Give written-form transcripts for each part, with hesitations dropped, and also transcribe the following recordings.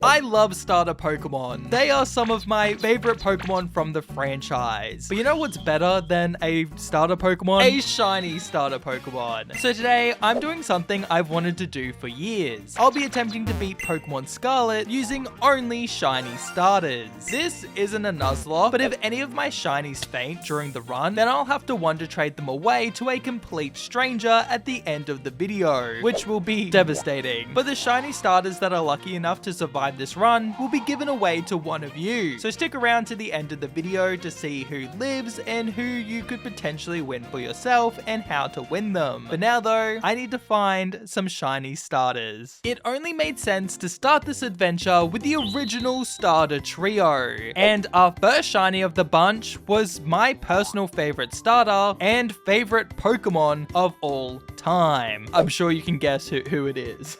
I love starter Pokemon. They are some of my favorite Pokemon from the franchise. But you know what's better than a starter Pokemon? A shiny starter Pokemon. So today, I'm doing something I've wanted to do for years. I'll be attempting to beat Pokemon Scarlet using only shiny starters. This isn't a Nuzlocke, but if any of my shinies faint during the run, then I'll have to Wonder Trade them away to a complete stranger at the end of the video, which will be devastating. But the shiny starters that are lucky enough to survive this run will be given away to one of you. So stick around to the end of the video to see who lives and who you could potentially win for yourself and how to win them. But now though, I need to find some shiny starters. It only made sense to start this adventure with the original starter trio. And our first shiny of the bunch was my personal favorite starter and favorite Pokemon of all time. I'm sure you can guess who it is.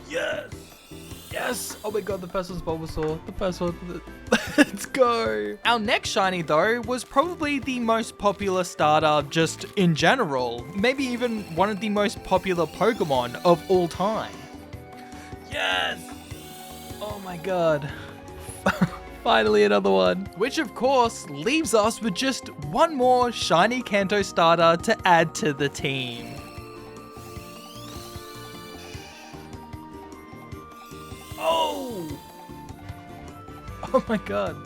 Yes! Yes! Oh my god, the first one's Bulbasaur. The first one. Let's go! Our next shiny though was probably the most popular starter just in general. Maybe even one of the most popular Pokemon of all time. Yes! Oh my god. Finally another one. Which of course leaves us with just one more shiny Kanto starter to add to the team. Oh my god.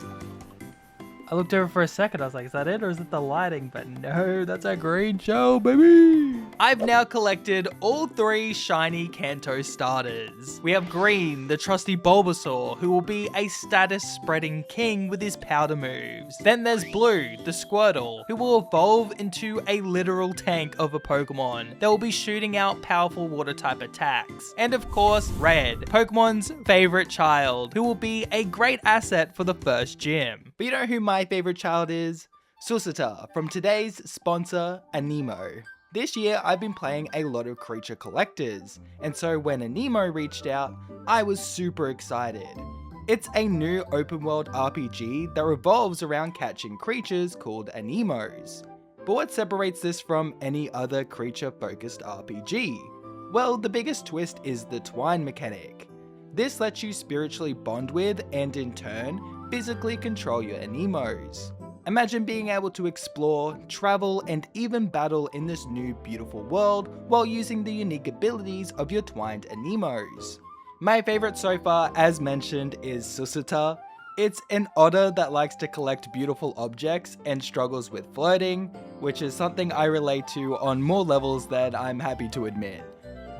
I looked over for a second, I was like, is that it or is it the lighting? But no, that's a green shell, baby! I've now collected all 3 shiny Kanto starters. We have Green, the trusty Bulbasaur, who will be a status spreading king with his powder moves. Then there's Blue, the Squirtle, who will evolve into a literal tank of a Pokemon that will be shooting out powerful water type attacks. And of course, Red, Pokemon's favorite child, who will be a great asset for the first gym. But you know who my favorite child is? Susita from today's sponsor, Anemo. This year I've been playing a lot of creature collectors, and so when Anemo reached out, I was super excited. It's a new open world RPG that revolves around catching creatures called Anemos. But what separates this from any other creature focused RPG? Well, the biggest twist is the twine mechanic. This lets you spiritually bond with and in turn, physically control your Anemos. Imagine being able to explore, travel, and even battle in this new beautiful world while using the unique abilities of your twined Anemos. My favorite so far, as mentioned, is Susita. It's an otter that likes to collect beautiful objects and struggles with flirting, which is something I relate to on more levels than I'm happy to admit.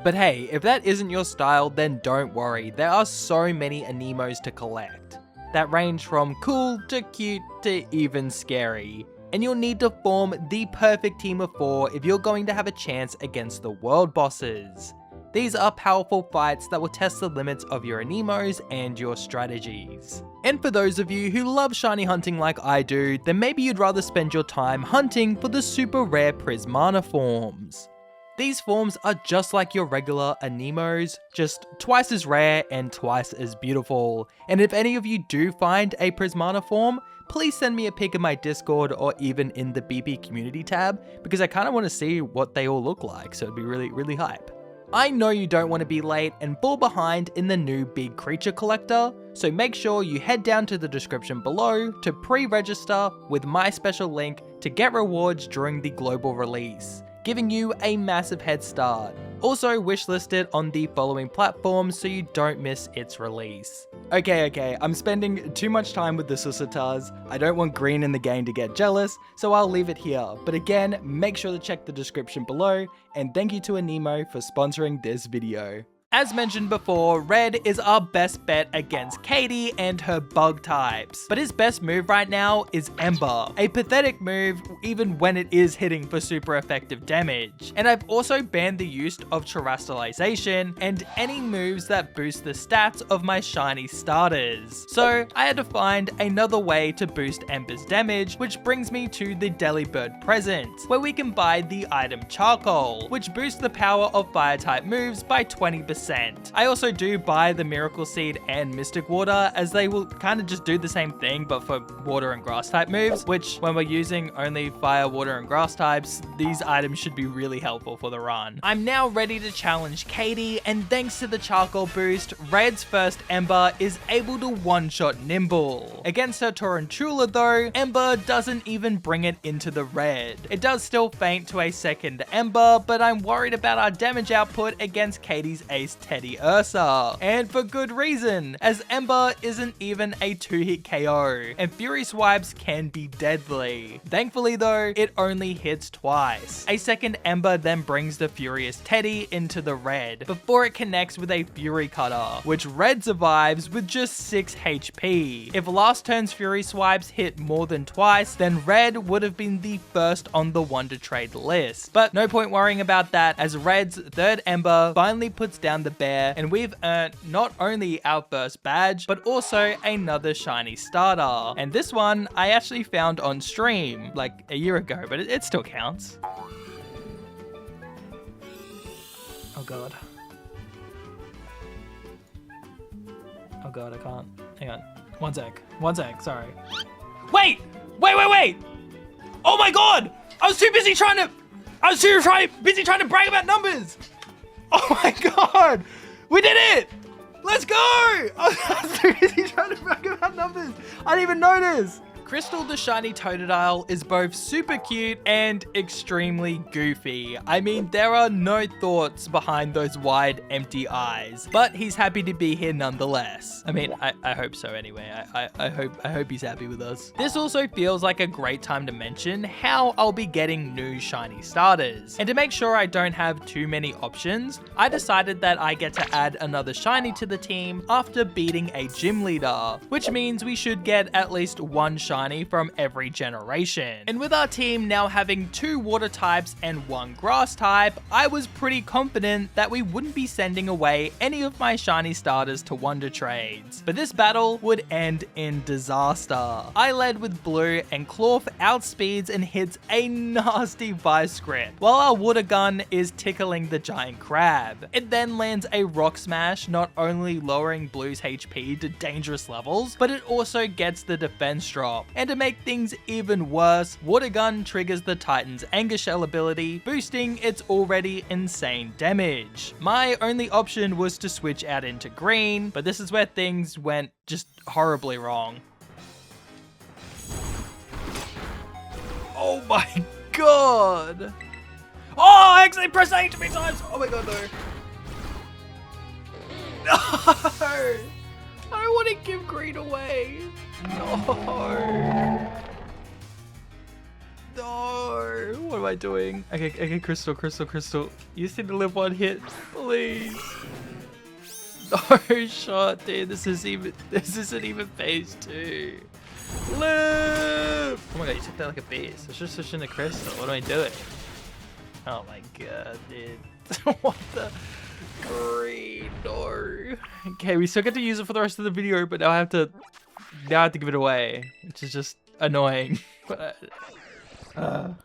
But hey, if that isn't your style, then don't worry, there are so many Anemos to collect that range from cool to cute to even scary. And you'll need to form the perfect team of 4 if you're going to have a chance against the world bosses. These are powerful fights that will test the limits of your Anemos and your strategies. And for those of you who love shiny hunting like I do, then maybe you'd rather spend your time hunting for the super rare Prismana forms. These forms are just like your regular Anemos, just twice as rare and twice as beautiful. And if any of you do find a Prismana form, please send me a pic in my Discord or even in the BP community tab, because I kind of want to see what they all look like, so it'd be really hype. I know you don't want to be late and fall behind in the new big creature collector, so make sure you head down to the description below to pre-register with my special link to get rewards during the global release, giving you a massive head start. Also wishlist it on the following platforms so you don't miss its release. Okay, I'm spending too much time with the Susitas. I don't want Green in the game to get jealous, so I'll leave it here. But again, make sure to check the description below, and thank you to Anemo for sponsoring this video. As mentioned before, Red is our best bet against Katie and her bug types. But his best move right now is Ember, a pathetic move even when it is hitting for super effective damage. And I've also banned the use of Terastallization and any moves that boost the stats of my shiny starters. So I had to find another way to boost Ember's damage, which brings me to the Delibird present, where we can buy the item Charcoal, which boosts the power of fire type moves by 20%. 100%. I also do buy the Miracle Seed and Mystic Water, as they will kind of just do the same thing but for water and grass type moves, which when we're using only fire, water, and grass types, these items should be really helpful for the run. I'm now ready to challenge Katie, and thanks to the charcoal boost, Red's first Ember is able to one-shot Nimble. Against her Tarantula though, Ember doesn't even bring it into the red. It does still faint to a second Ember, but I'm worried about our damage output against Katie's ace Teddy Ursa. And for good reason, as Ember isn't even a 2-hit KO, and Fury Swipes can be deadly. Thankfully though, it only hits twice. A second Ember then brings the Furious Teddy into the red, before it connects with a Fury Cutter, which Red survives with just 6 HP. If last turn's Fury Swipes hit more than twice, then Red would have been the first on the Wonder Trade list. But no point worrying about that, as Red's third Ember finally puts down the bear, and we've earned not only our first badge, but also another shiny starter. And this one I actually found on stream like a year ago, but it still counts. Oh god. Oh god, I can't. Hang on. One sec, sorry. Wait! Oh my god! I was too busy trying to brag about numbers! Oh my god! We did it! Let's go! I was too busy trying to brag about numbers. I didn't even notice. Crystal the shiny Totodile is both super cute and extremely goofy. I mean, there are no thoughts behind those wide, empty eyes, but he's happy to be here nonetheless. I mean, I hope so anyway. I hope he's happy with us. This also feels like a great time to mention how I'll be getting new shiny starters. And to make sure I don't have too many options, I decided that I get to add another shiny to the team after beating a gym leader, which means we should get at least one shiny from every generation. And with our team now having 2 water types and 1 grass type, I was pretty confident that we wouldn't be sending away any of my shiny starters to Wonder Trades. But this battle would end in disaster. I led with blue, and Clorf outspeeds and hits a nasty Vice Grip, while our water gun is tickling the giant crab. It then lands a Rock Smash, not only lowering blue's HP to dangerous levels, but it also gets the defense drop. And to make things even worse, Water Gun triggers the Titan's Anger Shell ability, boosting its already insane damage. My only option was to switch out into green, but this is where things went just horribly wrong. Oh my god! Oh, I accidentally pressed A too many times! Oh my god, no. No! I don't want to give green away. No. No. What am I doing? Okay, Crystal. You just need to live 1 hit, please. No shot, dude. This isn't even phase 2. Live! Oh my god, you took that like a beast. I should switch into Crystal. What am I doing? Oh my god, dude. What the? Green, no. Okay, we still get to use it for the rest of the video, but now I have to give it away, which is just annoying.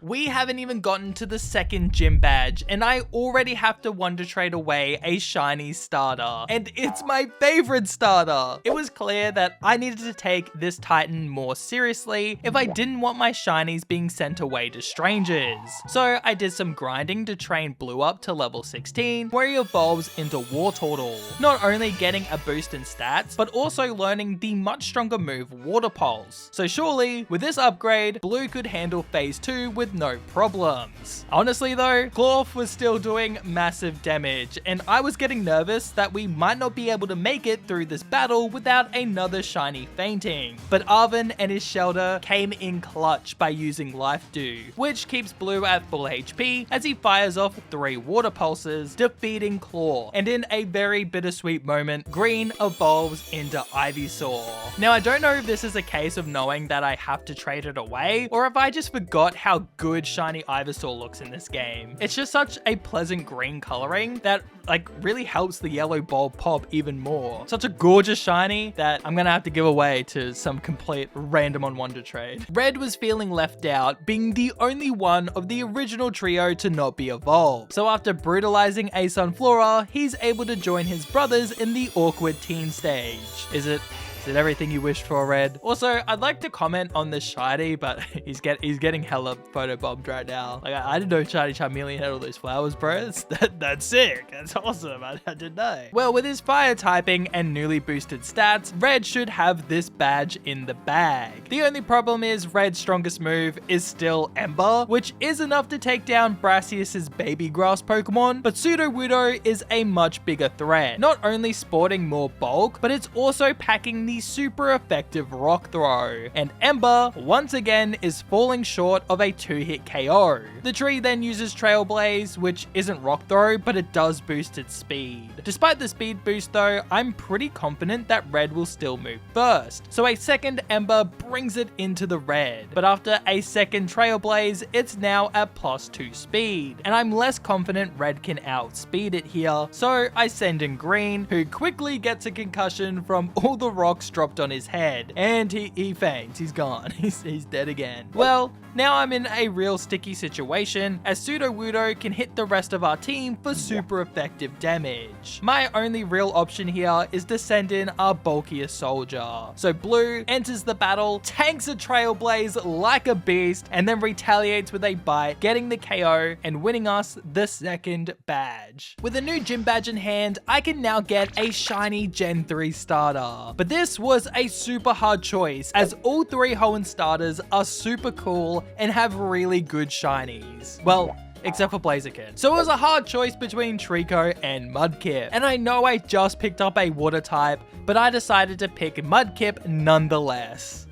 We haven't even gotten to the second gym badge, and I already have to Wonder Trade away a shiny starter, and it's my favorite starter. It was clear that I needed to take this Titan more seriously if I didn't want my shinies being sent away to strangers. So I did some grinding to train Blue up to level 16, where he evolves into Wartortle, not only getting a boost in stats, but also learning the much stronger move Water Pulse. So surely, with this upgrade, Blue could handle phase 2 with no problems. Honestly though, Clorf was still doing massive damage, and I was getting nervous that we might not be able to make it through this battle without another shiny fainting. But Arven and his Shelter came in clutch by using Life Dew, which keeps Blue at full HP as he fires off 3 water pulses, defeating Claw. And in a very bittersweet moment, Green evolves into Ivysaur. Now I don't know if this is a case of knowing that I have to trade it away, or if I just forgot forgot how good shiny Ivysaur looks in this game. It's just such a pleasant green coloring that like really helps the yellow bulb pop even more. Such a gorgeous shiny that I'm gonna have to give away to some complete random on wonder trade. Red was feeling left out, being the only one of the original trio to not be evolved. So after brutalizing a Sunflora, he's able to join his brothers in the awkward teen stage. Is it everything you wished for, Red? Also, I'd like to comment on this shiny, but he's getting hella photobombed right now. Like, I didn't know Shiny Charmeleon had all those flowers, bro. That's sick. That's awesome. I didn't know. Well, with his fire typing and newly boosted stats, Red should have this badge in the bag. The only problem is Red's strongest move is still Ember, which is enough to take down Brassius's baby grass Pokemon, but Sudowoodo is a much bigger threat. Not only sporting more bulk, but it's also packing the super effective rock throw, and Ember once again is falling short of a 2-hit KO. The tree then uses Trailblaze, which isn't rock throw, but it does boost its speed. Despite the speed boost though, I'm pretty confident that Red will still move first, so a second Ember brings it into the red, but after a second Trailblaze, it's now at +2 speed, and I'm less confident Red can outspeed it here, so I send in Green, who quickly gets a concussion from all the rocks dropped on his head, and he faints. He's gone. He's dead again. Well, now I'm in a real sticky situation, as Sudowoodo can hit the rest of our team for super effective damage. My only real option here is to send in our bulkiest soldier. So Blue enters the battle, tanks a Trailblaze like a beast, and then retaliates with a bite, getting the KO and winning us the second badge. With a new gym badge in hand, I can now get a shiny Gen 3 starter. But this was a super hard choice, as all 3 Hoenn starters are super cool and have really good shinies. Well, except for Blaziken. So it was a hard choice between Trico and Mudkip. And I know I just picked up a water type, but I decided to pick Mudkip nonetheless.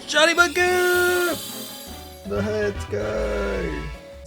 Shiny Mudkip! Let's go!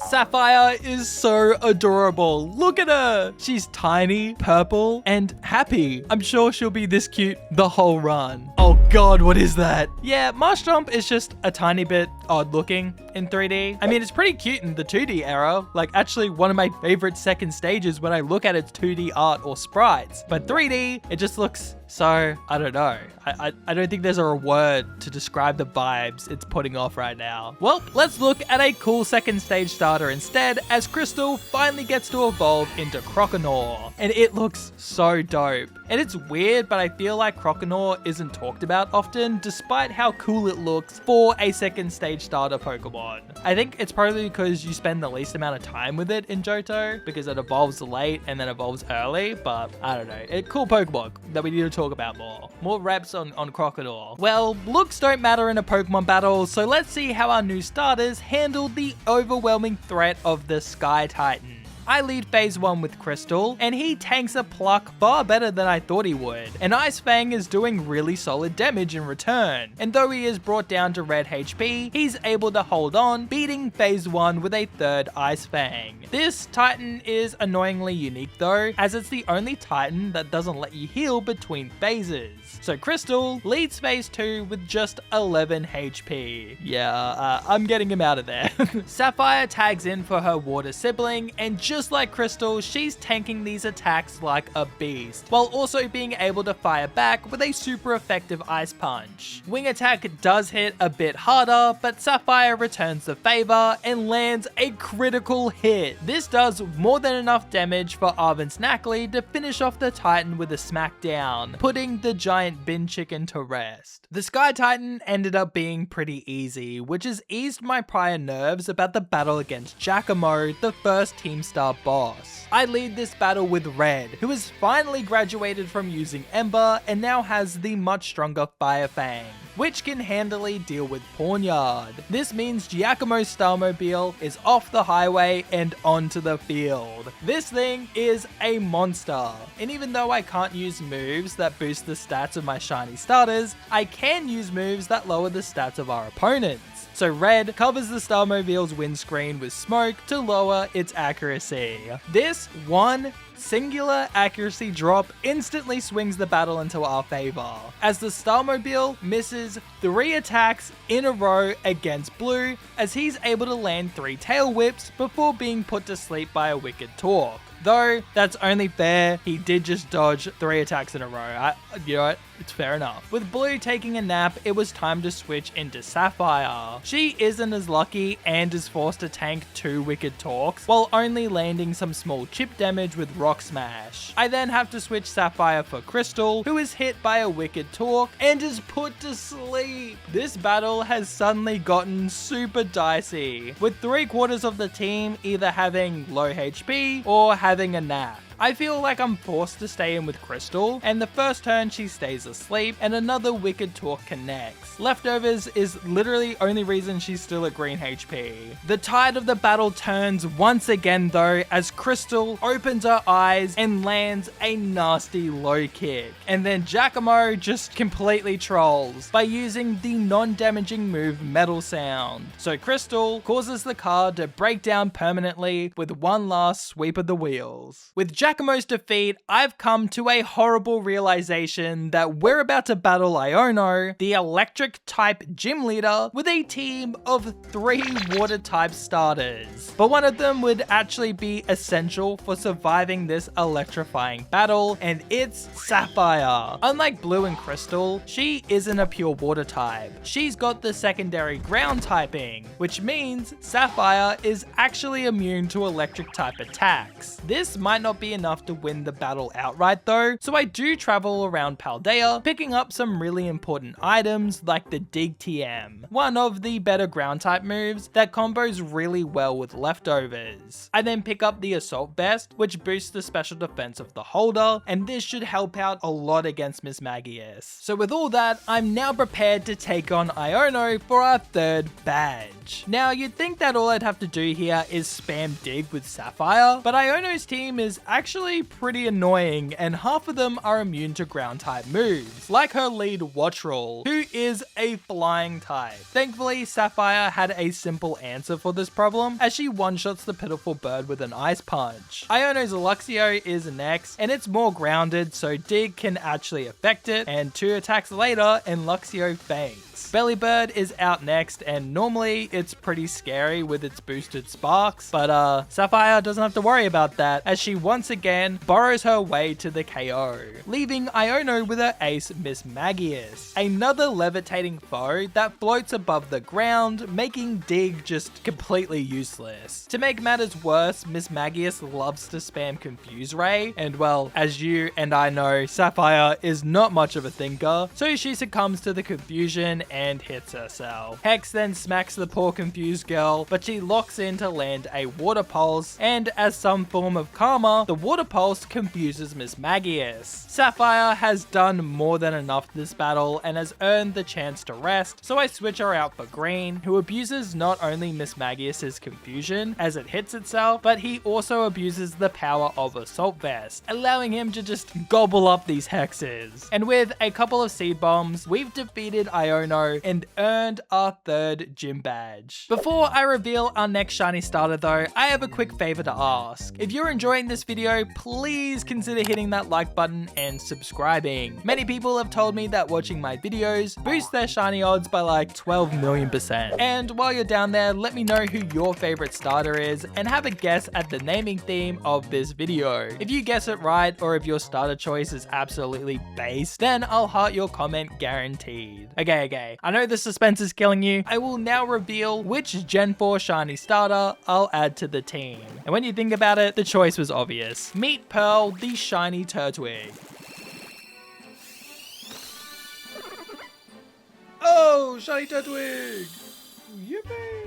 Sapphire is so adorable. Look at her. She's tiny, purple, and happy. I'm sure she'll be this cute the whole run. Oh god, what is that? Yeah, Marshtomp is just a tiny bit odd looking in 3D. I mean, it's pretty cute in the 2D era. Like, actually one of my favorite second stages when I look at its 2D art or sprites. But 3D, it just looks so, I don't know. I don't think there's a word to describe the vibes it's putting off right now. Well, let's look at a cool second stage starter instead, as Crystal finally gets to evolve into Croconaw. And it looks so dope. And it's weird, but I feel like Croconaw isn't talked about often, despite how cool it looks for a second stage starter Pokemon. I think it's probably because you spend the least amount of time with it in Johto, because it evolves late and then evolves early, but I don't know. Cool Pokemon that we need to talk about more. More reps on Croconaw. Well, looks don't matter in a Pokemon battle, so let's see how our new starters handled the overwhelming threat of the Sky Titan. I lead phase 1 with Crystal, and he tanks a Pluck far better than I thought he would. And Ice Fang is doing really solid damage in return. And though he is brought down to red HP, he's able to hold on, beating phase 1 with a third Ice Fang. This Titan is annoyingly unique though, as it's the only Titan that doesn't let you heal between phases. So Crystal leads phase 2 with just 11 HP. Yeah, I'm getting him out of there. Sapphire tags in for her water sibling, and just like Crystal, she's tanking these attacks like a beast, while also being able to fire back with a super effective Ice Punch. Wing Attack does hit a bit harder, but Sapphire returns the favor and lands a critical hit. This does more than enough damage for Arven Snackley to finish off the Titan with a smackdown, putting the giant bin chicken to rest. The Sky Titan ended up being pretty easy, which has eased my prior nerves about the battle against Giacomo, the first Team Star boss. I lead this battle with Red, who has finally graduated from using Ember and now has the much stronger Fire Fang, which can handily deal with Pawniard. This means Giacomo's Starmobile is off the highway and onto the field. This thing is a monster, and even though I can't use moves that boost the stats of my shiny starters, I can use moves that lower the stats of our opponents. So Red covers the Starmobile's windscreen with smoke to lower its accuracy. This one singular accuracy drop instantly swings the battle into our favor, as the Starmobile misses 3 attacks in a row against Blue, as he's able to land 3 tail whips before being put to sleep by a wicked Torque. Though, that's only fair, he did just dodge 3 attacks in a row. You know what? It's fair enough. With Blue taking a nap, it was time to switch into Sapphire. She isn't as lucky and is forced to tank 2 wicked Torques, while only landing some small chip damage with Rock Smash. I then have to switch Sapphire for Crystal, who is hit by a wicked Torque and is put to sleep. This battle has suddenly gotten super dicey, with 3/4 of the team either having low HP or having a nap. I feel like I'm forced to stay in with Crystal, and the first turn she stays asleep and another wicked Torque connects. Leftovers is literally only reason she's still at green HP. The tide of the battle turns once again though, as Crystal opens her eyes and lands a nasty low kick. And then Giacomo just completely trolls by using the non-damaging move Metal Sound. So Crystal causes the car to break down permanently with one last sweep of the wheels. With Giacomo's defeat, I've come to a horrible realization that we're about to battle Iono, the electric type gym leader, with a team of 3 water type starters. But one of them would actually be essential for surviving this electrifying battle, and it's Sapphire. Unlike Blue and Crystal, she isn't a pure water type. She's got the secondary ground typing, which means Sapphire is actually immune to electric type attacks. This might not be enough to win the battle outright though, so I do travel around Paldea, picking up some really important items like the Dig TM, one of the better ground type moves that combos really well with Leftovers. I then pick up the Assault Vest, which boosts the special defense of the holder, and this should help out a lot against Miss Magius. So with all that, I'm now prepared to take on Iono for our 3rd badge. Now you'd think that all I'd have to do here is spam Dig with Sapphire, but Iono's team is actually pretty annoying, and half of them are immune to ground type moves, like her lead Watchroll, who is a flying type. Thankfully, Sapphire had a simple answer for this problem, as she one-shots the pitiful bird with an ice punch. Iono's Luxio is next, and it's more grounded, so Dig can actually affect it, and 2 attacks later, and Luxio faints. Bellybird is out next, and normally it's pretty scary with its boosted sparks, but Sapphire doesn't have to worry about that, as she once again borrows her way to the KO, leaving Iono with her ace Miss Magius, another levitating foe that floats above the ground, making Dig just completely useless. To make matters worse, Miss Magius loves to spam Confuse Ray, and well, as you and I know, Sapphire is not much of a thinker, so she succumbs to the confusion and hits herself. Hex then smacks the poor confused girl, but she locks in to land a Water Pulse, and as some form of karma, the Water Pulse confuses Miss Magius. Sapphire has done more than enough this battle and has earned the chance to rest, so I switch her out for Green, who abuses not only Miss Magius's confusion as it hits itself, but he also abuses the power of Assault Vest, allowing him to just gobble up these hexes. And with a couple of seed bombs, we've defeated Iono and earned our 3rd gym badge. Before I reveal our next shiny starter though, I have a quick favor to ask. If you're enjoying this video, please consider hitting that like button and subscribing. Many people have told me that watching my videos boosts their shiny odds by like 12 million %. And while you're down there, let me know who your favorite starter is and have a guess at the naming theme of this video. If you guess it right, or if your starter choice is absolutely based, then I'll heart your comment guaranteed. Okay, I know the suspense is killing you. I will now reveal which Gen 4 shiny starter I'll add to the team. And when you think about it, the choice was obvious. Meet Pearl, the shiny Turtwig. Oh, shiny Turtwig! Yippee!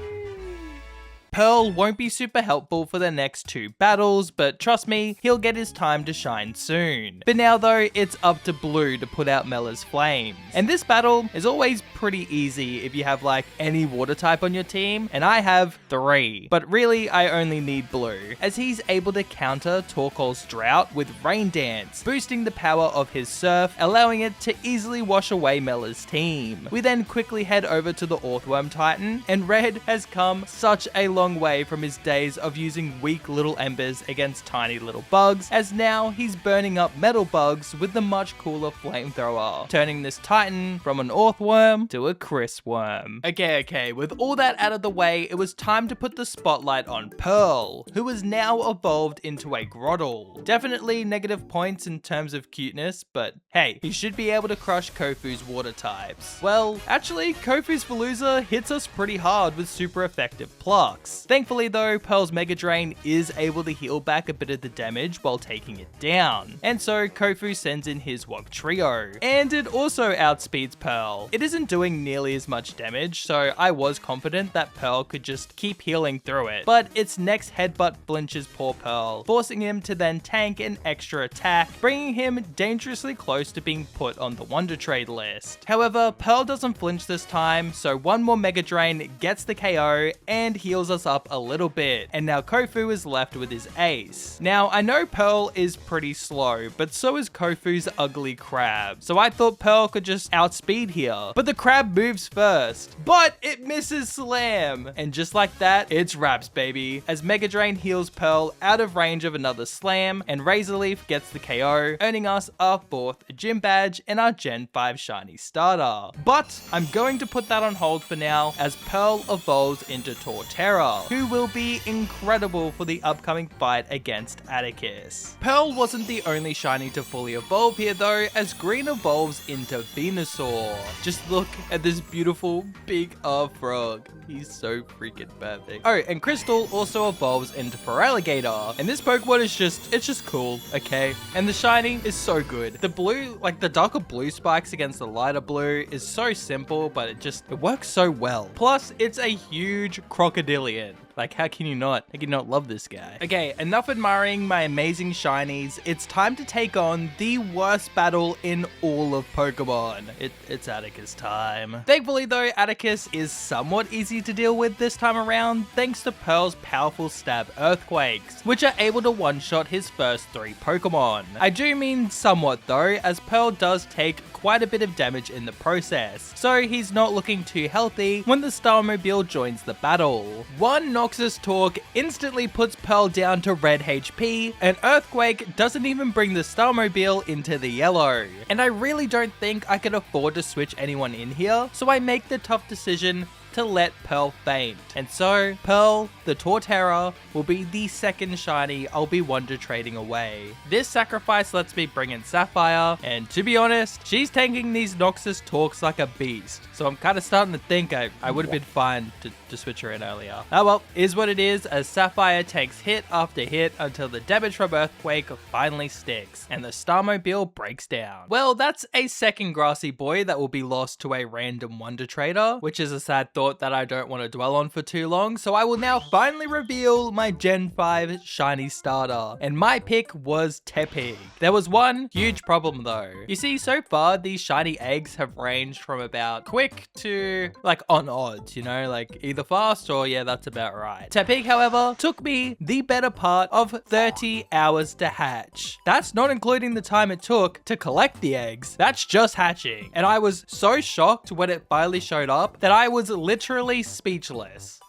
Pearl won't be super helpful for the next 2 battles, but trust me, he'll get his time to shine soon. But now though, it's up to Blue to put out Mela's flames. And this battle is always pretty easy if you have like any water type on your team, and I have 3. But really, I only need Blue, as he's able to counter Torkoal's Drought with Rain Dance, boosting the power of his Surf, allowing it to easily wash away Mela's team. We then quickly head over to the Earthworm Titan, and Red has come such a long long way from his days of using weak little embers against tiny little bugs, as now he's burning up metal bugs with the much cooler flamethrower, turning this titan from an earthworm to a Chris worm. Okay, with all that out of the way, it was time to put the spotlight on Pearl, who is now evolved into a Groddle. Definitely negative points in terms of cuteness, but hey, he should be able to crush Kofu's water types. Well, actually, Kofu's Veluza hits us pretty hard with super effective plucks. Thankfully though, Pearl's Mega Drain is able to heal back a bit of the damage while taking it down, and so Kofu sends in his Wog Trio, and it also outspeeds Pearl. It isn't doing nearly as much damage, so I was confident that Pearl could just keep healing through it, but its next headbutt flinches poor Pearl, forcing him to then tank an extra attack, bringing him dangerously close to being put on the Wonder Trade list. However, Pearl doesn't flinch this time, so one more Mega Drain gets the KO and heals us up a little bit, and now Kofu is left with his ace. Now, I know Pearl is pretty slow, but so is Kofu's ugly crab, so I thought Pearl could just outspeed here, but the crab moves first, but it misses Slam, and just like that, it's wraps, baby, as Mega Drain heals Pearl out of range of another Slam, and Razor Leaf gets the KO, earning us our 4th gym badge and our Gen 5 shiny starter. But I'm going to put that on hold for now, as Pearl evolves into Torterra, who will be incredible for the upcoming fight against Atticus. Pearl wasn't the only shiny to fully evolve here though, as Green evolves into Venusaur. Just look at this beautiful big frog. He's so freaking perfect. Oh, and Crystal also evolves into Feraligatr, and this Pokemon is just cool, okay? And the shiny is so good. The blue, like the darker blue spikes against the lighter blue is so simple, but it works so well. Plus, it's a huge crocodilian. Like, how can you not love this guy? Okay, enough admiring my amazing shinies. It's time to take on the worst battle in all of Pokemon. It's Atticus time. Thankfully though, Atticus is somewhat easy to deal with this time around, thanks to Pearl's powerful stab Earthquakes, which are able to one-shot his first 3 Pokemon. I do mean somewhat though, as Pearl does take quite a bit of damage in the process, so he's not looking too healthy when the Starmobile joins the battle. One Noxus Talk instantly puts Pearl down to red HP, and Earthquake doesn't even bring the Starmobile into the yellow. And I really don't think I could afford to switch anyone in here, so I make the tough decision to let Pearl faint. And so, Pearl, the Torterra, will be the second shiny I'll be Wonder Trading away. This sacrifice lets me bring in Sapphire, and to be honest, she's tanking these Noxus Talks like a beast. So I'm kind of starting to think I would have been fine to switch her in earlier. Oh well, is what it is, as Sapphire takes hit after hit until the damage from Earthquake finally sticks, and the Starmobile breaks down. Well, that's a second grassy boy that will be lost to a random Wonder Trader, which is a sad thought that I don't want to dwell on for too long, so I will now finally reveal my Gen 5 shiny starter, and my pick was Tepig. There was one huge problem though. You see, so far these shiny eggs have ranged from about quick to like on odds, you know, like either fast or yeah, that's about right. Tepig, however, took me the better part of 30 hours to hatch. That's not including the time it took to collect the eggs. That's just hatching. And I was so shocked when it finally showed up that I was literally speechless.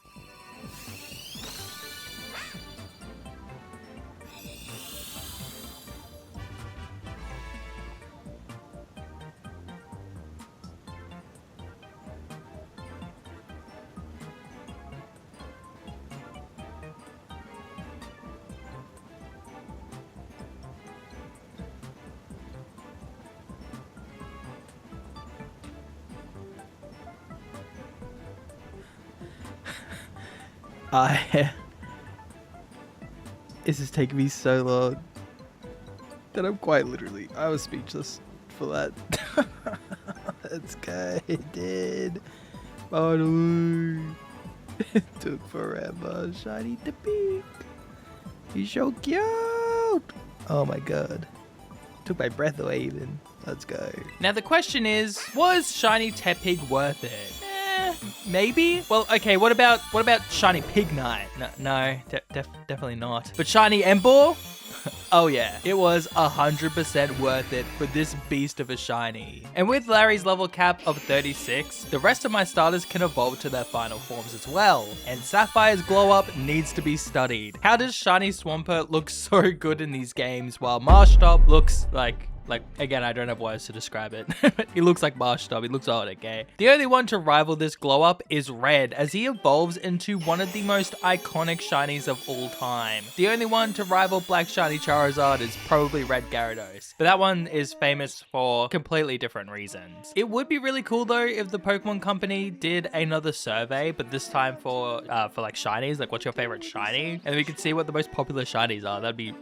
This is taking me so long that I was speechless for that. That's good, it did. Finally. It took forever. Shiny Tepig. He's so cute. Oh my god. Took my breath away even. Let's go. Now the question is, was Shiny Tepig worth it? Maybe? Well, okay, what about Shiny Pignite? No, definitely not. But Shiny Emboar? Oh yeah, it was 100% worth it for this beast of a shiny. And with Larry's level cap of 36, the rest of my starters can evolve to their final forms as well. And Sapphire's glow up needs to be studied. How does shiny Swampert look so good in these games while Marshtomp looks like, again, I don't have words to describe it. He looks like Marshtomp, he looks old, okay? The only one to rival this glow up is Red, as he evolves into one of the most iconic shinies of all time. The only one to rival Black Shiny Charizard is probably Red Gyarados, but that one is famous for completely different reasons. It would be really cool though if the Pokemon Company did another survey, but this time for like shinies, like what's your favorite shiny? And we could see what the most popular shinies are. That'd be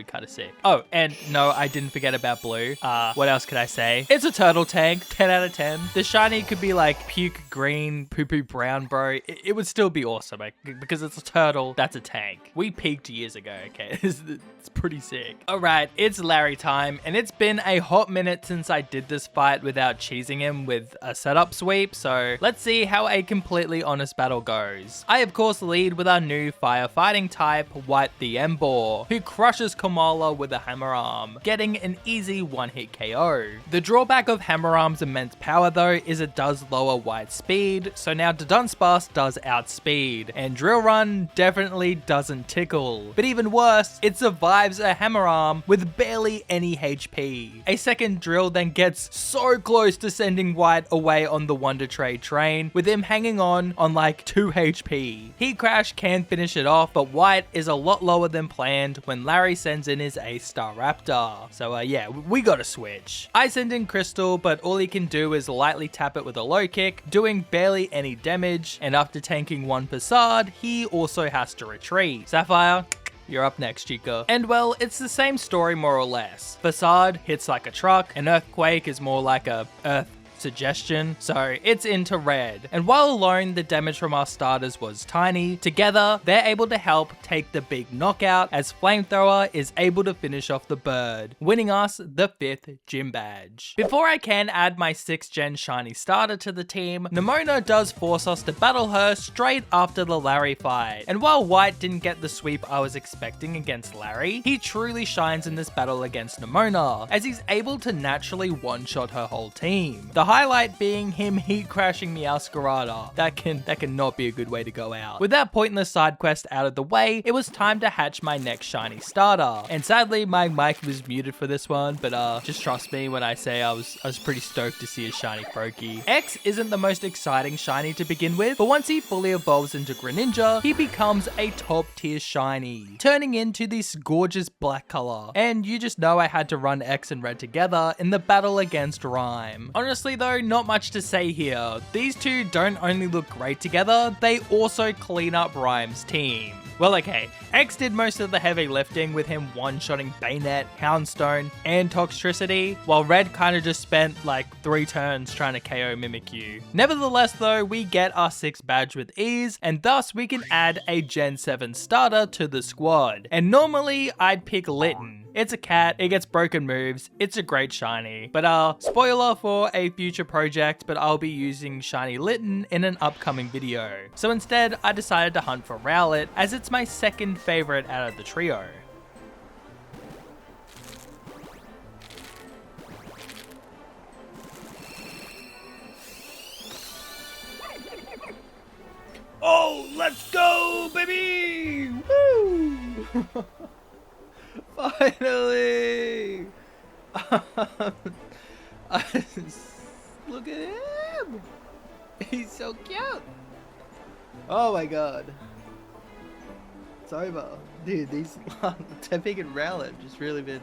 kind of sick. Oh, and no, I didn't forget about blue. What else could I say? It's a turtle tank, 10 out of 10. The shiny could be like puke green, poo poo brown, bro. It would still be awesome, like, because it's a turtle, that's a tank. We peaked years ago, okay? It's pretty sick. All right, it's Larry time, and it's been a hot minute since I did this fight without cheesing him with a setup sweep, so let's see how a completely honest battle goes. I of course lead with our new firefighting type, White the Emboar, who crushes Kamala with a hammer arm, getting an easy one-hit KO. The drawback of Hammer Arm's immense power though is it does lower White's speed, so now Dudunsparce does outspeed, and Drill Run definitely doesn't tickle. But even worse, it survives a Hammer Arm with barely any HP. A second drill then gets so close to sending White away on the Wonder Trade train, with him hanging on like 2 HP. Heat Crash can finish it off, but White is a lot lower than planned when Larry sends in his A-Star Raptor. So yeah, we gotta switch. I send in Crystal, but all he can do is lightly tap it with a low kick, doing barely any damage, and after tanking one Facade, he also has to retreat. Sapphire, you're up next, Chica. And well, it's the same story more or less. Facade hits like a truck, and Earthquake is more like a earth suggestion, so it's into Red. And while alone the damage from our starters was tiny, together they're able to help take the big knockout as Flamethrower is able to finish off the bird, winning us the 5th gym badge. Before I can add my 6th gen shiny starter to the team, Nemona does force us to battle her straight after the Larry fight. And while White didn't get the sweep I was expecting against Larry, he truly shines in this battle against Nemona, as he's able to naturally one-shot her whole team. The highlight being him heat crashing Meowscarada. That cannot be a good way to go out. With that pointless side quest out of the way, it was time to hatch my next shiny starter. And sadly, my mic was muted for this one, but just trust me when I say I was pretty stoked to see a shiny Froakie. X isn't the most exciting shiny to begin with, but once he fully evolves into Greninja, he becomes a top tier shiny, turning into this gorgeous black color. And you just know I had to run X and Red together in the battle against Rhyme. Honestly though, not much to say here. These two don't only look great together, they also clean up Rhyme's team. Well, okay, X did most of the heavy lifting with him one-shotting Bayonet, Houndstone, and Toxtricity, while Red kinda just spent like 3 turns trying to KO Mimikyu. Nevertheless though, we get our 6th badge with ease, and thus we can add a Gen 7 starter to the squad. And normally, I'd pick Litten. It's a cat, it gets broken moves, it's a great shiny. But spoiler for a future project, but I'll be using shiny Litten in an upcoming video. So instead, I decided to hunt for Rowlet, as it's my 2nd favorite out of the trio. Oh, let's go, baby! Woo! Finally! Look at him! He's so cute! Oh my god. It's over. Dude, these Tepig and Rowlet have just really been...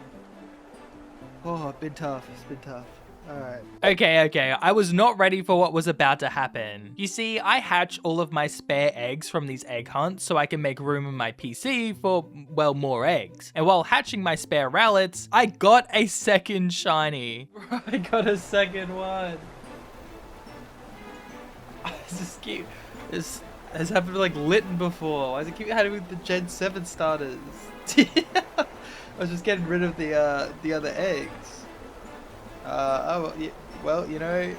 Oh, it's been tough. It's been tough. Alright. Okay, I was not ready for what was about to happen. You see, I hatch all of my spare eggs from these egg hunts so I can make room in my PC for, well, more eggs. And while hatching my spare Rowlets, I got a 2nd shiny. I got a 2nd one. This is cute. This has happened to like Litten before. Why does it keep happening with the Gen 7 starters? I was just getting rid of the other eggs. Oh, yeah, well, you know,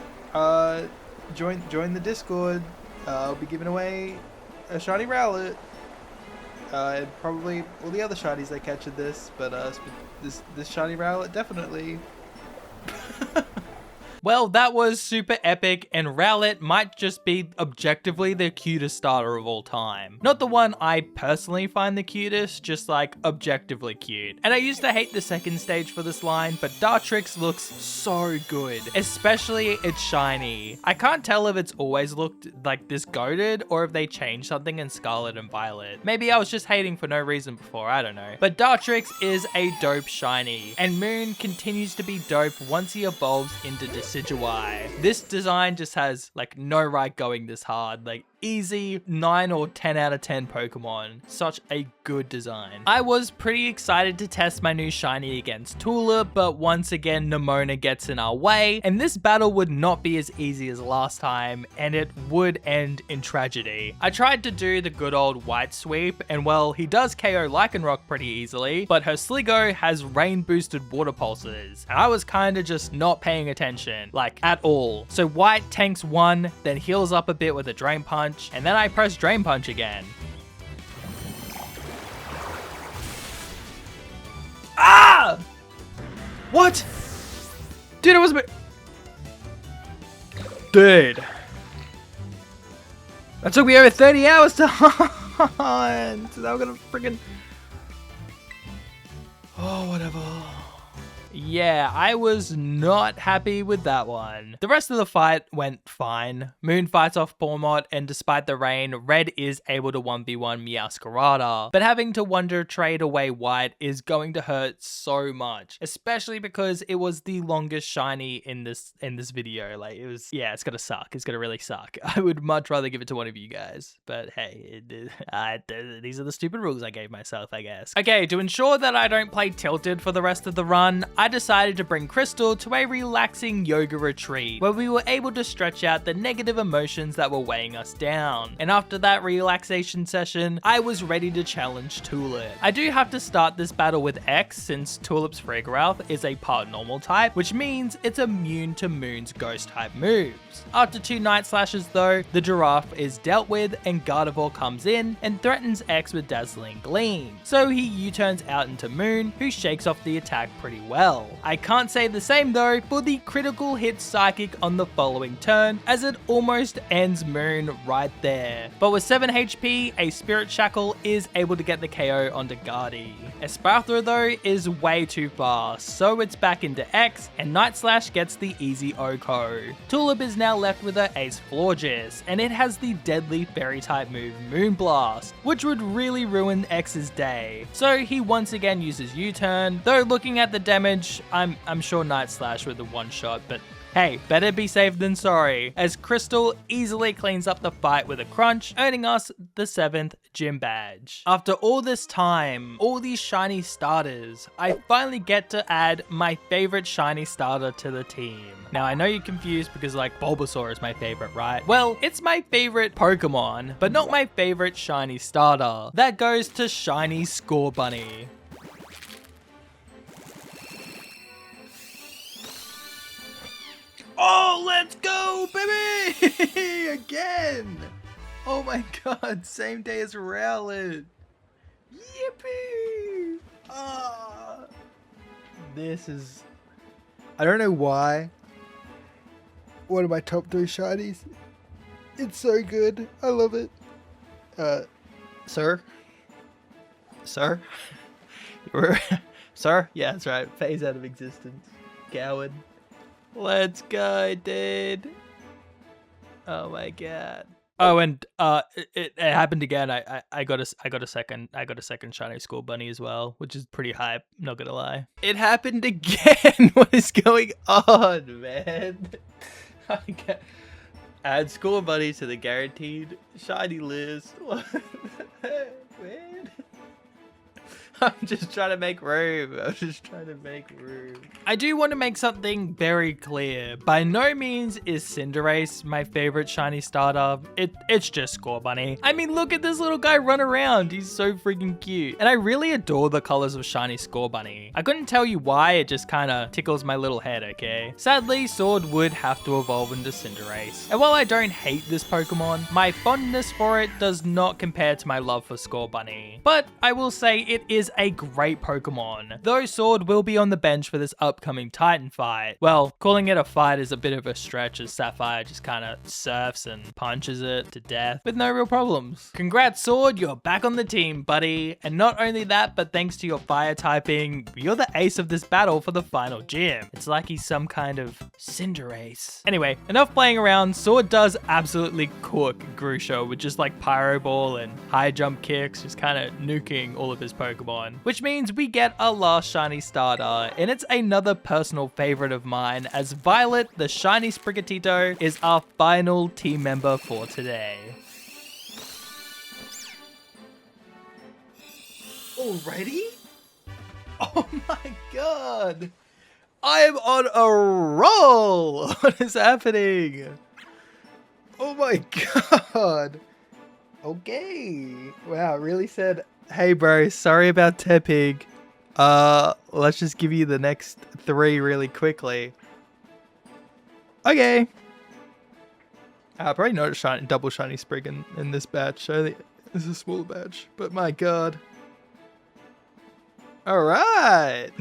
join the Discord. I'll be giving away a shiny Rowlet. And probably all the other shinies they catch in this, but this shiny Rowlet definitely. Well, that was super epic, and Rowlet might just be objectively the cutest starter of all time. Not the one I personally find the cutest, just like objectively cute. And I used to hate the second stage for this line, but Dartrix looks so good, especially its shiny. I can't tell if it's always looked like this goated or if they changed something in Scarlet and Violet. Maybe I was just hating for no reason before, I don't know. But Dartrix is a dope shiny, and Moon continues to be dope once he evolves into Decidueye. This design just has like no right going this hard. Like easy 9 or 10 out of 10 Pokemon. Such a good design. I was pretty excited to test my new shiny against Tulip, but once again Nemona gets in our way, and this battle would not be as easy as last time, and it would end in tragedy. I tried to do the good old white sweep, and well, he does KO Lycanroc pretty easily, but her Sligo has rain boosted water pulses, and I was kinda just not paying attention, like at all. So white tanks 1, then heals up a bit with a Drain Punch, and then I press Drain Punch again. Ah! What? Dude, it was a Dude. That took me over 30 hours to hunt. So now we're gonna freaking... Oh, whatever. Yeah, I was not happy with that one. The rest of the fight went fine. Moon fights off Pawmot, and despite the rain, Red is able to 1v1 Meowscarada. But having to Wonder Trade away White is going to hurt so much, especially because it was the longest shiny in this video. Like, it was, yeah, it's gonna suck. It's gonna really suck. I would much rather give it to one of you guys, but hey, these are the stupid rules I gave myself, I guess. Okay, to ensure that I don't play tilted for the rest of the run, I decided to bring Crystal to a relaxing yoga retreat where we were able to stretch out the negative emotions that were weighing us down. And after that relaxation session, I was ready to challenge Tulip. I do have to start this battle with X since Tulip's Frigoralth is a part normal type, which means it's immune to Moon's ghost type moves. After 2 Night Slashes though, the Giraffe is dealt with and Gardevoir comes in and threatens X with Dazzling Gleam. So he U-turns out into Moon, who shakes off the attack pretty well. I can't say the same though for the critical hit Psychic on the following turn, as it almost ends Moon right there. But with 7 HP, a Spirit Shackle is able to get the KO onto Guardy. Espathra though is way too fast, so it's back into X, and Night Slash gets the easy OHKO. Tulip is now left with her Ace Florges, and it has the deadly Fairy type move Moonblast, which would really ruin X's day. So he once again uses U-turn, though looking at the damage, I'm sure Night Slash with a one-shot, but hey, better be safe than sorry, as Crystal easily cleans up the fight with a crunch, earning us the 7th gym badge. After all this time, all these shiny starters, I finally get to add my favorite shiny starter to the team. Now, I know you're confused because like Bulbasaur is my favorite, right? Well, it's my favorite Pokemon, but not my favorite shiny starter. That goes to Shiny Scorbunny. Oh, let's go, baby! Again! Oh my god, same day as Rowlet. Yippee! Ah! This is... I don't know why. One of my top 3 shinies. It's so good. I love it. Sir? Sir? Sir? Yeah, that's right. Phase out of existence. Coward. Let's go, dude. Oh my god. Oh, and it happened again. I got a second shiny Scorbunny as well, which is pretty hype, not gonna lie. It happened again. What is going on, man? Add Scorbunny to the guaranteed shiny list. What the heck, man? I'm just trying to make room. I do want to make something very clear. By no means is Cinderace my favorite shiny starter. It's just Scorbunny. I mean, look at this little guy run around. He's so freaking cute. And I really adore the colors of shiny Scorbunny. I couldn't tell you why, it just kind of tickles my little head, okay? Sadly, Sword would have to evolve into Cinderace. And while I don't hate this Pokemon, my fondness for it does not compare to my love for Scorbunny. But I will say it is a great Pokemon, though Sword will be on the bench for this upcoming Titan fight. Well, calling it a fight is a bit of a stretch, as Sapphire just kind of surfs and punches it to death with no real problems. Congrats Sword, you're back on the team, buddy. And not only that, but thanks to your fire typing, you're the ace of this battle for the final gym. It's like he's some kind of Cinderace. Anyway, enough playing around. Sword does absolutely cook Grusha with just like Pyro Ball and high jump kicks, just kind of nuking all of his Pokemon. Which means we get our last shiny starter, and it's another personal favorite of mine, as Violet, the shiny Sprigatito, is our final team member for today. Already? Oh my god! I am on a roll! What is happening? Oh my god. Okay. Wow, it really said, Hey bro, sorry about Tepig. Let's just give you the next 3 really quickly. Okay. Probably not double shiny Sprig in this batch. This is a small batch, but my god. Alright!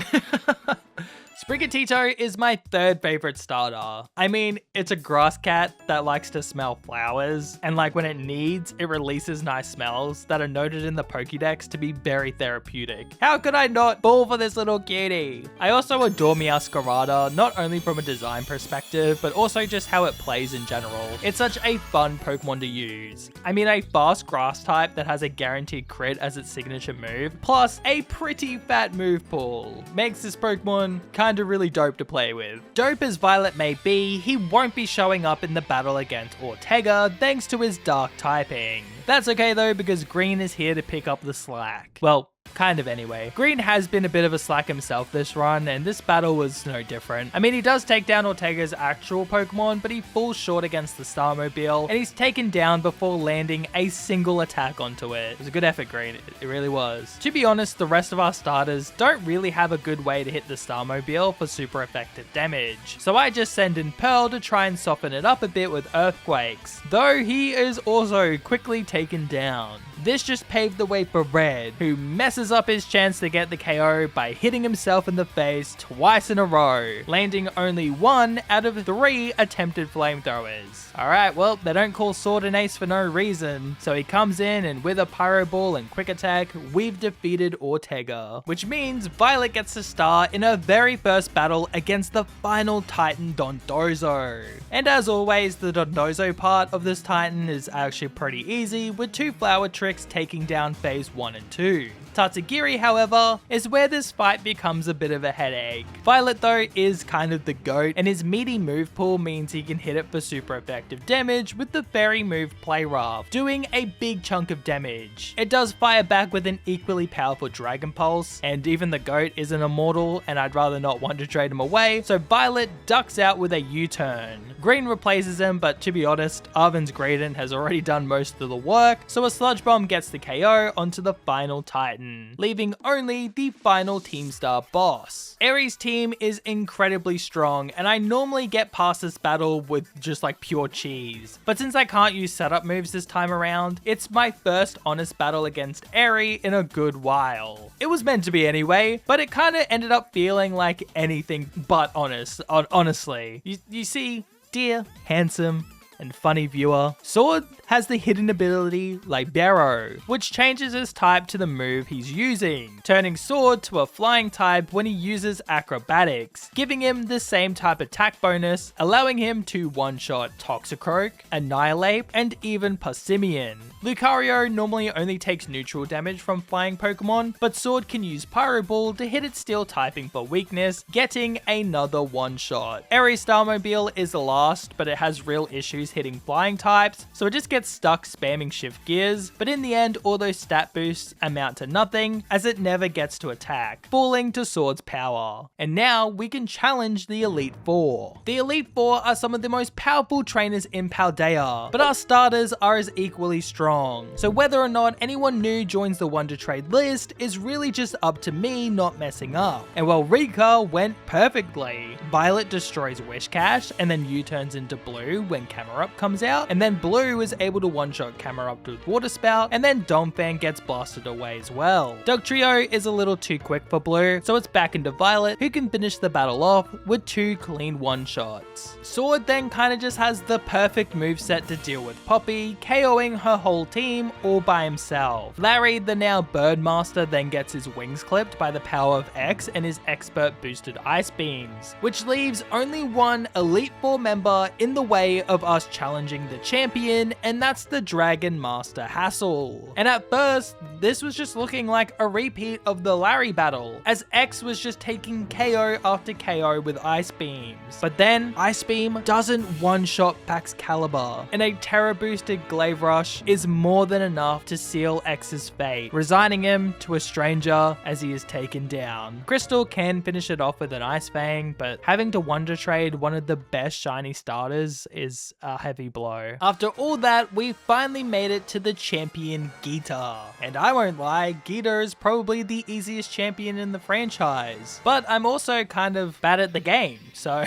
Sprigatito is my 3rd favorite starter. I mean, it's a grass cat that likes to smell flowers, and like when it needs, it releases nice smells that are noted in the Pokédex to be very therapeutic. How could I not fall for this little cutie? I also adore Meowscarada, not only from a design perspective, but also just how it plays in general. It's such a fun Pokemon to use. I mean, a fast grass type that has a guaranteed crit as its signature move, plus a pretty fat move pool, makes this Pokemon kinda really dope to play with. Dope as Violet may be, he won't be showing up in the battle against Ortega thanks to his dark typing. That's okay though, because Green is here to pick up the slack. Well, kind of anyway. Green has been a bit of a slack himself this run, and this battle was no different. I mean, he does take down Ortega's actual Pokemon, but he falls short against the Starmobile, and he's taken down before landing a single attack onto it. It was a good effort, Green. It really was. To be honest, the rest of our starters don't really have a good way to hit the Starmobile for super effective damage, so I just send in Pearl to try and soften it up a bit with Earthquakes, though he is also quickly taken down. This just paved the way for Red, who messes up his chance to get the KO by hitting himself in the face twice in a row, landing only 1 out of 3 attempted flamethrowers. Alright, well, they don't call Sword an ace for no reason, so he comes in and with a Pyro Ball and Quick Attack, we've defeated Ortega, which means Violet gets to start in her very first battle against the final Titan Dondozo. And as always, the Dondozo part of this Titan is actually pretty easy, with 2 Flower Tricks taking down phase 1 and 2. Tatsugiri, however, is where this fight becomes a bit of a headache. Violet though is kind of the GOAT, and his meaty move pool means he can hit it for super effective damage with the fairy move Play Rough, doing a big chunk of damage. It does fire back with an equally powerful Dragon Pulse, and even the GOAT is an immortal and I'd rather not want to trade him away, so Violet ducks out with a U-turn. Green replaces him, but to be honest, Arven's Greedent has already done most of the work, so a Sludge Bomb gets the KO onto the final Titan, leaving only the final Team Star boss. Aries' team is incredibly strong, and I normally get past this battle with just like pure cheese, but since I can't use setup moves this time around, it's my first honest battle against Aerie in a good while. It was meant to be anyway, but it kinda ended up feeling like anything but honest, honestly. You see, dear, handsome, and funny viewer, Sword has the hidden ability Libero, which changes his type to the move he's using, turning Sword to a flying type when he uses acrobatics, giving him the same type attack bonus, allowing him to one-shot Toxicroak, Annihilate, and even Passimian. Lucario normally only takes neutral damage from flying Pokemon, but Sword can use Pyro Ball to hit its steel typing for weakness, getting another one-shot. Aries Starmobile is the last, but it has real issues hitting flying types, so it just gets stuck spamming shift gears, but in the end all those stat boosts amount to nothing as it never gets to attack, falling to Sword's power. And now we can challenge the Elite Four. The Elite Four are some of the most powerful trainers in Paldea, but our starters are as equally strong. So whether or not anyone new joins the Wonder Trade list is really just up to me not messing up. And while Rika went perfectly, Violet destroys Wishcash and then U-turns into Blue when Camerupt comes out, and then Blue is able to one-shot Camerupt with Water Spout, and then Domfang gets blasted away as well. Dugtrio is a little too quick for Blue, so it's back into Violet, who can finish the battle off with 2 clean one-shots. Sword then kinda just has the perfect moveset to deal with Poppy, KOing her whole team all by himself. Larry, the now Birdmaster, then gets his wings clipped by the power of X and his expert boosted ice beams, which leaves only one Elite Four member in the way of us challenging the champion, and that's the Dragon Master Hassel. And at first, this was just looking like a repeat of the Larry battle, as X was just taking KO after KO with ice beams. But then, Ice Beam doesn't one-shot Paxcalibur, and a Terra boosted Glaive Rush is more than enough to seal X's fate, resigning him to a stranger as he is taken down. Crystal can finish it off with an Ice Fang, but having to Wonder Trade one of the best shiny starters is a heavy blow. After all that, we finally made it to the champion Geeta. And I won't lie, Geeta is probably the easiest champion in the franchise. But I'm also kind of bad at the game, so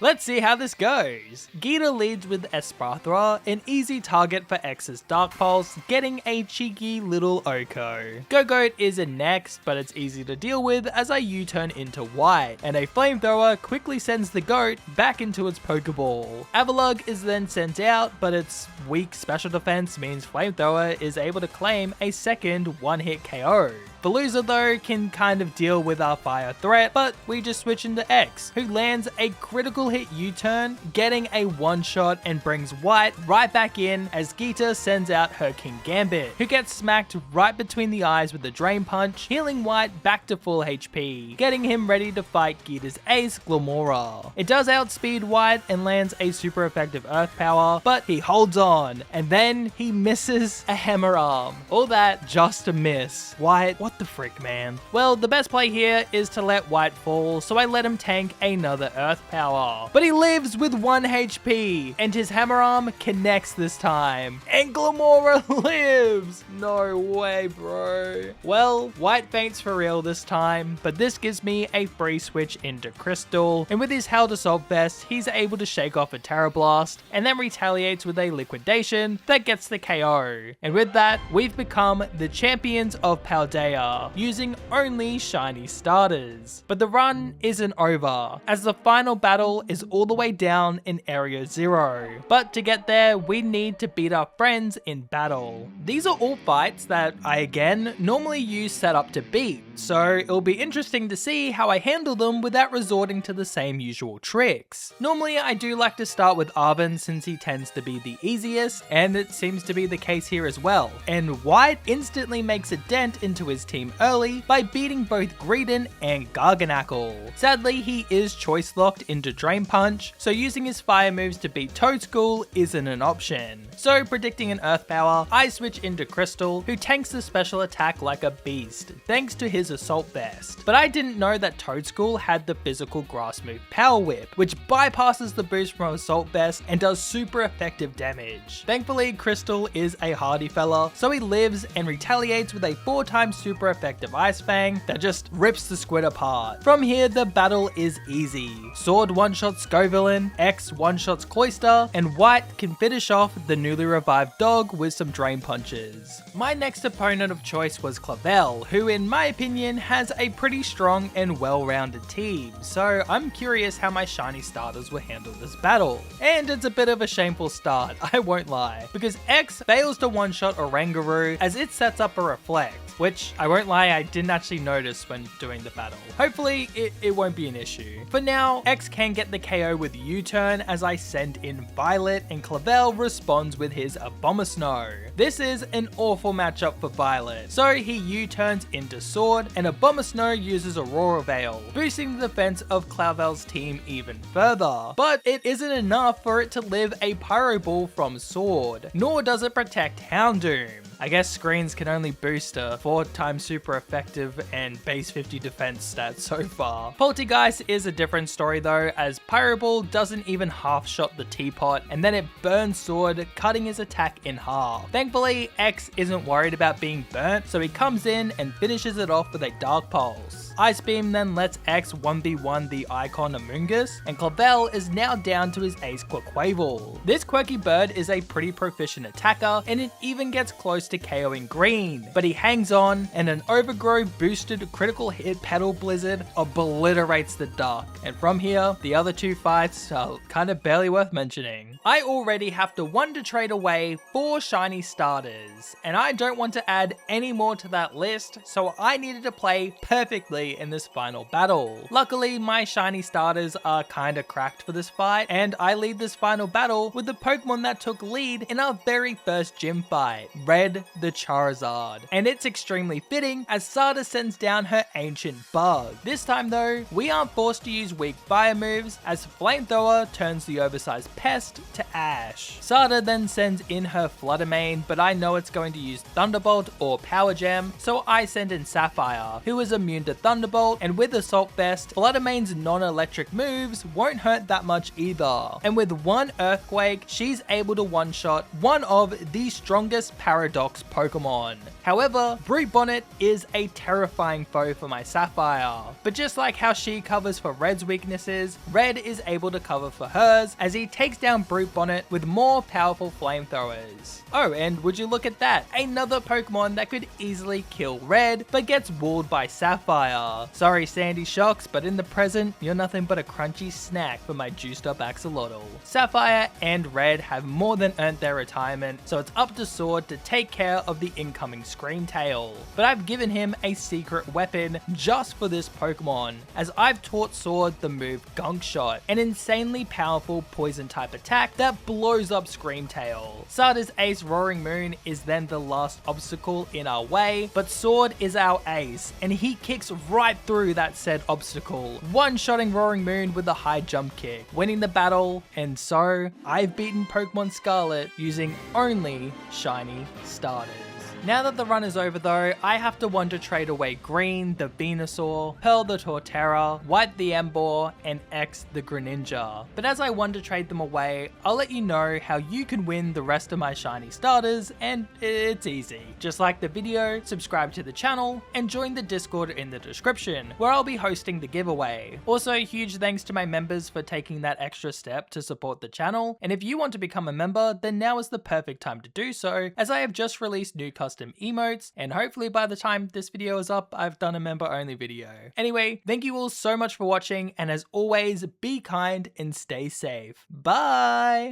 let's see how this goes. Geeta leads with Espathra, an easy target for X's Dark Pulse, getting a cheeky little Oko. Go-Goat is a next, but it's easy to deal with as I U-turn into white, and a Flamethrower quickly sends the goat back into its Pokeball. Avalugg is then sent out, but its weak special defense means Flamethrower is able to claim a second one-hit KO. Veluza though can kind of deal with our fire threat, but we just switch into X, who lands a critical hit U-turn, getting a one-shot and brings White right back in as Geeta sends out her King Gambit, who gets smacked right between the eyes with a Drain Punch, healing White back to full HP, getting him ready to fight Geeta's ace, Glamora. It does outspeed White and lands a super effective Earth Power, but he holds on, and then he misses a Hammer Arm. All that just a miss. White, what the frick, man? Well, the best play here is to let White fall, so I let him tank another Earth Power. But he lives with 1 HP, and his Hammer Arm connects this time, and Glamora lives! No way, bro. Well, White faints for real this time, but this gives me a free switch into Crystal, and with his Held Assault Vest, he's able to shake off a Terra Blast, and then retaliates with a Liquidation that gets the KO. And with that, we've become the champions of Paldea, using only shiny starters. But the run isn't over, as the final battle is all the way down in Area 0. But to get there, we need to beat our friends in battle. These are all fights that I again normally use setup to beat, so it'll be interesting to see how I handle them without resorting to the same usual tricks. Normally I do like to start with Arven since he tends to be the easiest, and it seems to be the case here as well. And White instantly makes a dent into his team early by beating both Greedent and Garganacl. Sadly, he is choice locked into Drain Punch, so using his fire moves to beat Toadschool isn't an option. So predicting an Earth Power, I switch into Crystal, who tanks the special attack like a beast, thanks to his Assault Vest. But I didn't know that Toadschool had the physical grass move Power Whip, which bypasses the boost from Assault Vest and does super effective damage. Thankfully, Crystal is a hardy fella, so he lives and retaliates with a 4x super effective Ice Fang that just rips the squid apart. From here, the battle is easy. Sword one-shots Scovillain, X one-shots Cloyster, and White can finish off the newly revived dog with some Drain Punches. My next opponent of choice was Clavel, who in my opinion has a pretty strong and well-rounded team, so I'm curious how my shiny starters will handle this battle. And it's a bit of a shameful start, I won't lie, because X fails to one-shot Oranguru as it sets up a Reflect, which I won't lie, I didn't actually notice when doing the battle. Hopefully, it won't be an issue. For now, X can get the KO with U-turn as I send in Violet and Clavel responds with his Abomasnow. This is an awful matchup for Violet, so he U-turns into Sword and Abomasnow uses Aurora Veil, boosting the defense of Clavel's team even further. But it isn't enough for it to live a Pyro Ball from Sword, nor does it protect Houndoom. I guess screens can only boost a 4x super effective and base 50 defense stats so far. Poltergeist is a different story though, as Pyro Ball doesn't even half shot the teapot and then it burns Sword, cutting his attack in half. Thankfully, X isn't worried about being burnt, so he comes in and finishes it off with a Dark Pulse. Ice Beam then lets X 1v1 the icon Amoongus, and Clavel is now down to his ace Quaquaval. This quirky bird is a pretty proficient attacker, and it even gets close to KOing Green, but he hangs on, and an Overgrow boosted critical hit Petal Blizzard obliterates the Duck. And from here, the other two fights are kinda barely worth mentioning. I already have to wonder trade away 4 shiny starters, and I don't want to add any more to that list, so I needed to play perfectly in this final battle. Luckily, my shiny starters are kinda cracked for this fight, and I lead this final battle with the Pokemon that took lead in our very first gym fight, Red the Charizard. And it's extremely fitting as Sada sends down her Ancient Bug. This time though, we aren't forced to use weak fire moves, as Flamethrower turns the oversized Pest to Ash. Sada then sends in her Flutter Mane, but I know it's going to use Thunderbolt or Power Gem, so I send in Sapphire, who is immune to Thunderbolt, and with Assault Vest, Flutter Mane's non-electric moves won't hurt that much either. And with one Earthquake, she's able to one-shot one of the strongest Paradox Pokemon. However, Brute Bonnet is a terrifying foe for my Sapphire, but just like how she covers for Red's weaknesses, Red is able to cover for hers as he takes down Brute Bonnet with more powerful flamethrowers. Oh, and would you look at that, another Pokemon that could easily kill Red, but gets walled by Sapphire. Sorry Sandy Shocks, but in the present, you're nothing but a crunchy snack for my juiced up Axolotl. Sapphire and Red have more than earned their retirement, so it's up to Sword to take care of the incoming Scream Tail. But I've given him a secret weapon just for this Pokemon, as I've taught Sword the move Gunk Shot, an insanely powerful poison type attack that blows up Scream Tail. Sada's ace Roaring Moon is then the last obstacle in our way, but Sword is our ace, and he kicks right through that said obstacle, one-shotting Roaring Moon with a high jump kick, winning the battle, and so I've beaten Pokemon Scarlet using only shiny starters. Now that the run is over though, I have to want to trade away Green the Venusaur, Pearl the Torterra, White the Emboar, and X the Greninja. But as I want to trade them away, I'll let you know how you can win the rest of my shiny starters, and it's easy. Just like the video, subscribe to the channel, and join the Discord in the description, where I'll be hosting the giveaway. Also, huge thanks to my members for taking that extra step to support the channel, and if you want to become a member, then now is the perfect time to do so, as I have just released new custom emotes, and hopefully by the time this video is up, I've done a member only video. Anyway, thank you all so much for watching, and as always, be kind and stay safe. Bye!